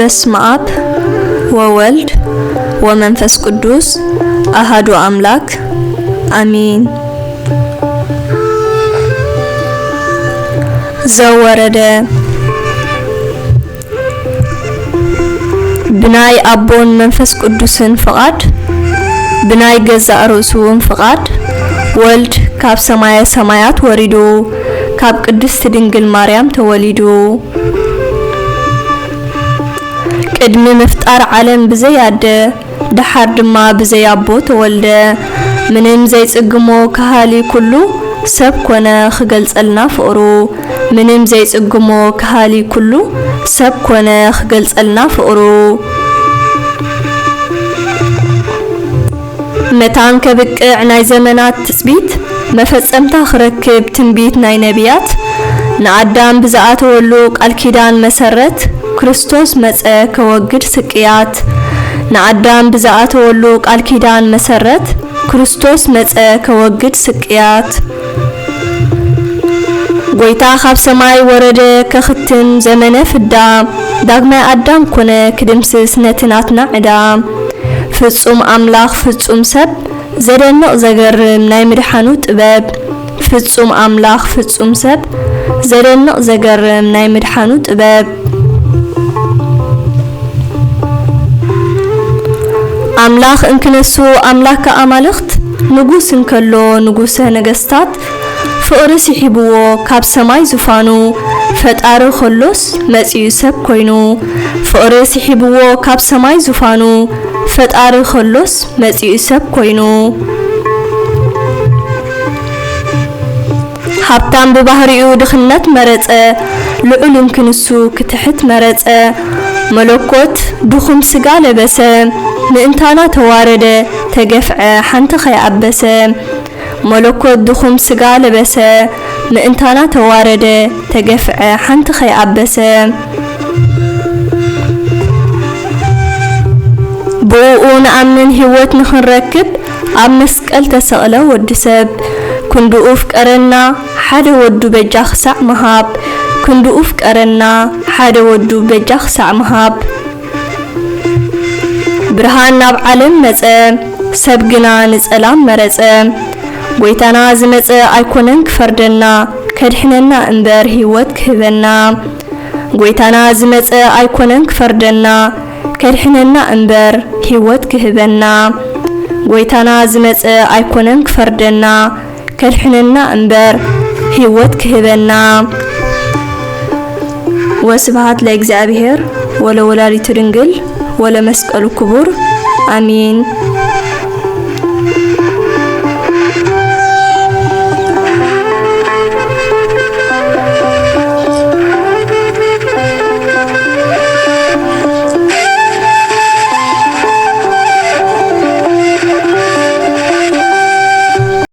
በስመ አብ ወወልድ ወመንፈስ ቅዱስ አሐዱ አምላክ አሜን። ዘወረደ ብናይ አቦን መንፈስ ቅዱስን ፍቃድ ብናይ ገዛእ ርእሱን ፍቃድ ወልድ ካብ ሰማየ ሰማያት ወሪዱ ካብ ቅድስት ድንግል ማርያም ተወሊዱ ቅድሚ ምፍጣር ዓለም ብዘያደ ድሓር ድማ ብዘያቦ ተወልደ ምንም ዘይጽግሞ ካሃሊ ኩሉ ሰብ ኮነ ክገልጸልና ፍቅሩ ምንም ዘይጽግሞ ካሃሊ ኩሉ ሰብ ኮነ ክገልጸልና ፍቅሩ መታን ከብቅዕ ናይ ዘመናት ትጽቢት መፈጸምታ ክረክብ ትንቢት ናይ ነቢያት ንአዳም ብዝኣተወሉ ቃል ኪዳን መሰረት ክርስቶስ መጸ ከወግድ ስቅያት ንአዳም ብዝኣተወሉ ቃል ኪዳን መሰረት ክርስቶስ መጸ ከወግድ ስቅያት ጎይታ ካብ ሰማይ ወረደ ከኽትን ዘመነ ፍዳ ዳግማይ አዳም ኮነ ክድምስስ ነትናትና ዕዳ ፍጹም አምላኽ ፍጹም ሰብ ዘደንቕ ዘገርም ናይ ምድሓኑ ጥበብ ፍጹም አምላኽ ፍጹም ሰብ ዘደንቕ ዘገርም ናይ ምድሓኑ ጥበብ አምላኽ እንክነሱ አምላከ አማልኽት ንጉስ እንከሎ ንጉሰ ነገስታት ፍቅሪ ሲሒብዎ ካብ ሰማይ ዙፋኑ ፈጣሪ ኸሎስ መጺኡ ሰብ ኮይኑ ፍቅሪ ሲሒብዎ ካብ ሰማይ ዙፋኑ ፈጣሪ ኸሎስ መጺኡ ሰብ ኮይኑ ሃብታም ብባህሪኡ ድኽነት መረጸ ልዑል እንክንሱ ክትሕት መረጸ መለኮት ድኹም ስጋ ለበሰ ምእንታና ተዋረደ ተገፍዐ ሓንቲ ኸይዓበሰ መለኮት ድኹም ስጋ ለበሰ ምእንታና ተዋረደ ተገፍዐ ሓንቲ ኸይዓበሰ ብኡኡ ንኣምን ህይወት ንኽንረክብ ኣብ መስቀል ተሰቕለ ወዲ ሰብ ክንድኡ ፍቀረና ሓደ ወዱ በጃ ክሳዕ መሃብ ክንድኡ ፍቀረና ሓደ ወዱ በጃ ክሳዕ መሃብ ብርሃን ናብ ዓለም መጸ ሰብ ግና ንጸላም መረጸ ጎይታና ዝመጸ ኣይኮነን ክፈርደና ከድሕነና እምበር ህይወት ክህበና ጎይታና ዝመጸ ኣይኮነን ክፈርደና ከድሕነና እምበር ህይወት ክህበና ጎይታና ዝመጸ ኣይኮነን ክፈርደና ከድሕነና እምበር ህይወት ክህበና ወስብሐት ለእግዚአብሔር ወለወላዲቱ ድንግል ወለመስቀሉ ክቡር አሜን።